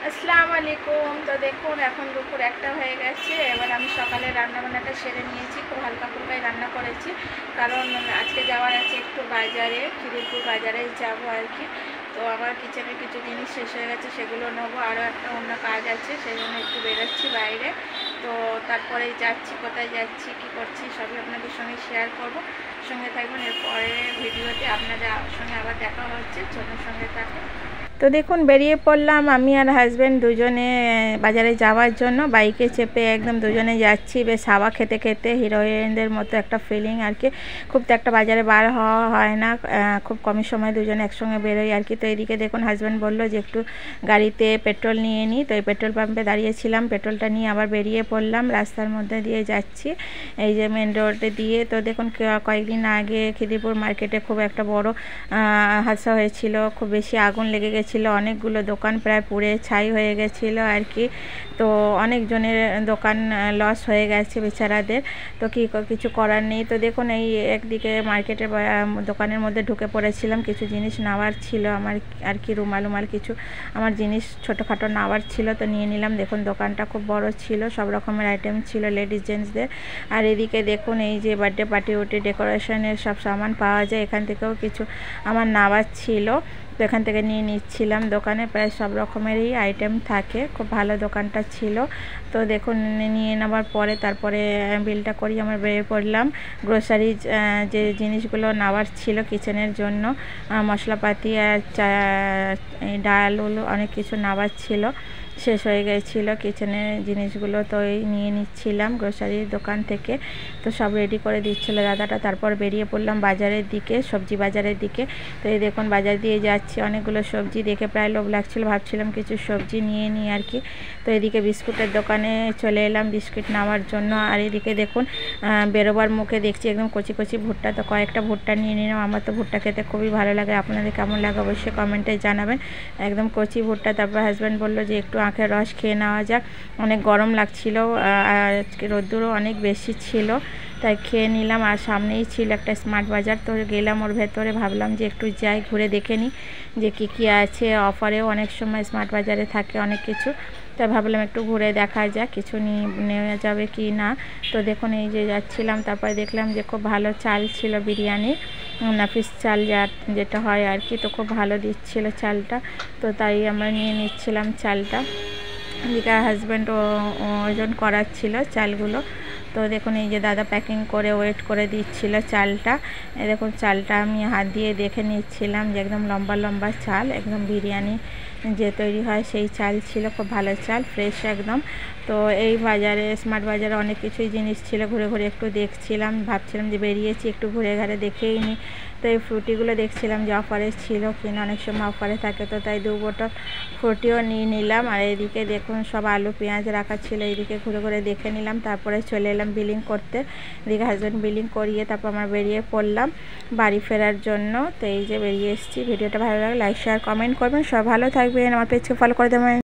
আসসালামু আলাইকুম। তো দেখুন এখন দুপুর 1টা হয়ে গেছে। এবার আমি সকালে রান্নাবান্নাটা সেরে নিয়েছি, খুব হালকা ফুলকাই রান্না করেছি, কারণ আজকে যাওয়ার আছে একটু বাজারে, খিদিরপুর বাজারে যাবো আর কি। তো আমার কিচেনের কিছু জিনিস শেষ হয়ে গেছে, সেগুলো নেবো, আরও একটা অন্য কাজ আছে, সেই জন্য একটু বেরোচ্ছি বাইরে। তো তারপরেই যাচ্ছি, কোথায় যাচ্ছি, কী করছি সবই আপনাদের সঙ্গে শেয়ার করব। সঙ্গে থাকবেন, এরপরে ভিডিওতে আপনাদের সঙ্গে আবার দেখা হচ্ছে, চলুন সঙ্গে থাকুন। তো দেখুন বেরিয়ে পড়লাম আমি আর হাজব্যান্ড দুজনে বাজারে যাওয়ার জন্য। বাইকে চেপে একদম দুজনে যাচ্ছি, বেশ হাওয়া খেতে খেতে, হিরোইনদের মতো একটা ফিলিং আর কি। খুব তো একটা বাজারে বার হওয়া হয় না, খুব কমই সময় দুজনে একসঙ্গে বেরোই আর কি। তো এদিকে দেখুন হাজব্যান্ড বললো যে একটু গাড়িতে পেট্রোল নিয়ে নিই, তো এই পেট্রোল পাম্পে দাঁড়িয়েছিলাম, পেট্রোলটা নিয়ে আবার বেরিয়ে পড়লাম। রাস্তার মধ্যে দিয়ে যাচ্ছি, এই যে মেন রোডে দিয়ে। তো দেখুন কয়েকদিন আগে খিদিরপুর মার্কেটে খুব একটা বড় হাদসা হয়েছিল, খুব বেশি আগুন লেগে গেছিলো, অনেকগুলো দোকান প্রায় পুড়ে ছাই হয়ে গেছিলো আর কি। তো অনেকজনের দোকান লস হয়ে গেছে বেচারাদের, তো কিছু করার নেই। তো দেখুন এই একদিকে মার্কেটের দোকানের মধ্যে ঢুকে পড়েছিলাম, কিছু জিনিস নেওয়ার ছিল আমার আর কি, রুমাল কিছু আমার জিনিস ছোটোখাটো নেওয়ার ছিল, তো নিয়ে নিলাম। দেখুন দোকানটা খুব বড় ছিল, সব রকমের আইটেম ছিল লেডিস জেন্টসদের। আর এদিকে দেখুন এই যে বার্থডে পার্টি ওটি ডেকোরেশনের সব সামান পাওয়া যায়, এখান থেকেও কিছু আমার নেওয়ার ছিল, তো এখান থেকে নিয়ে নিচ্ছিলাম। দোকানে প্রায় সব রকমেরই আইটেম থাকে, খুব ভালো দোকানটা ছিল। তো দেখুন নিয়ে নেওয়ার পরে তারপরে বিলটা করি আমরা বেরিয়ে পড়লাম। গ্রোসারি যে জিনিসগুলো নেওয়ার ছিল কিচেনের জন্য, মশলাপাতি আর ডাল অনেক কিছু নেওয়ার ছিল, শেষ হয়ে গিয়েছিল কিচেনের জিনিসগুলো, তো এই নিয়ে নিচ্ছিলাম গ্রোসারির দোকান থেকে। তো সব রেডি করে দিচ্ছিল দাদাটা, তারপর বেরিয়ে পড়লাম বাজারের দিকে, সবজি বাজারের দিকে। তো এই দেখুন বাজার দিয়ে যাচ্ছি, অনেকগুলো সবজি দেখে প্রায় লোভ লাগছিল, ভাবছিলাম কিছু সবজি নিয়ে নিই আর কি। তো এদিকে বিস্কুটের দোকানে চলে এলাম বিস্কুট নেওয়ার জন্য। আর এদিকে দেখুন বেরোবার মুখে দেখছি একদম কচি কচি ভুট্টা, তো কয়েকটা ভুট্টা নিয়ে নিলাম। আমার তো ভুট্টা খেতে খুবই ভালো লাগে, আপনাদের কেমন লাগে অবশ্যই কমেন্টে জানাবেন। একদম কচি ভুট্টা। তারপর হাজব্যান্ড বললো যে একটু আখের রস খেয়ে নেওয়া যাক, অনেক গরম লাগছিল আর রোদ্দুরও অনেক বেশি ছিল, তাই খেয়ে নিলাম। আর সামনেই ছিল একটা স্মার্ট বাজার, তো গেলাম ওর ভেতরে, ভাবলাম যে একটু যাই ঘুরে দেখে নিই যে কী আছে অফারেও অনেক সময় স্মার্ট বাজারে থাকে অনেক কিছু, তাই ভাবলাম একটু ঘুরে দেখা যাক কিছু নেওয়া যাবে কি না। তো দেখুন এই যে যাচ্ছিলাম, তারপরে দেখলাম যে খুব ভালো চাল ছিল বিরিয়ানির, নাফিস চাল যেটা হয় আর কি, তো খুব ভালো দিচ্ছিল চালটা, তো তাই আমরা নিয়ে নিচ্ছিলাম চালটা। এদিকে হাজব্যান্ড ওজন করাচ্ছিল চালগুলো। তো দেখুন এই যে দাদা প্যাকিং করে ওয়েট করে দিচ্ছিল চালটা। দেখুন চালটা আমি হাত দিয়ে দেখে নিচ্ছিলাম যে একদম লম্বা লম্বা চাল, একদম বিরিয়ানি যে তৈরি হয় সেই চাল ছিল, খুব ভালো চাল, ফ্রেশ একদম। তো এই বাজারে স্মার্ট বাজারে অনেক কিছুই জিনিস ছিল, ঘুরে ঘুরে একটু দেখছিলাম, ভাবছিলাম যে বেরিয়েছি একটু ঘুরে ঘাড়ে দেখেই নিই। তো এই ফ্রুটিগুলো দেখছিলাম যে অফারে ছিল কিনা, অনেক সময় অফারে থাকে, তো তাই 2 বোতল ফ্রুটিও নিয়ে নিলাম। আর এদিকে দেখুন সব আলু পেঁয়াজ রাখা ছিল, এইদিকে ঘুরে ঘুরে দেখে নিলাম, তারপরে চলে এলাম বিলিং করতে। এদিকে হাজব্যান্ড বিলিং করিয়ে তারপর আমরা বেরিয়ে পড়লাম বাড়ি ফেরার জন্য। তো এই যে বেরিয়ে এসেছি। ভিডিওটা ভালো লাগলে লাইক শেয়ার কমেন্ট করবেন, সব ভালো থাকবেন, আমার পেজকে ফলো করে দেবেন।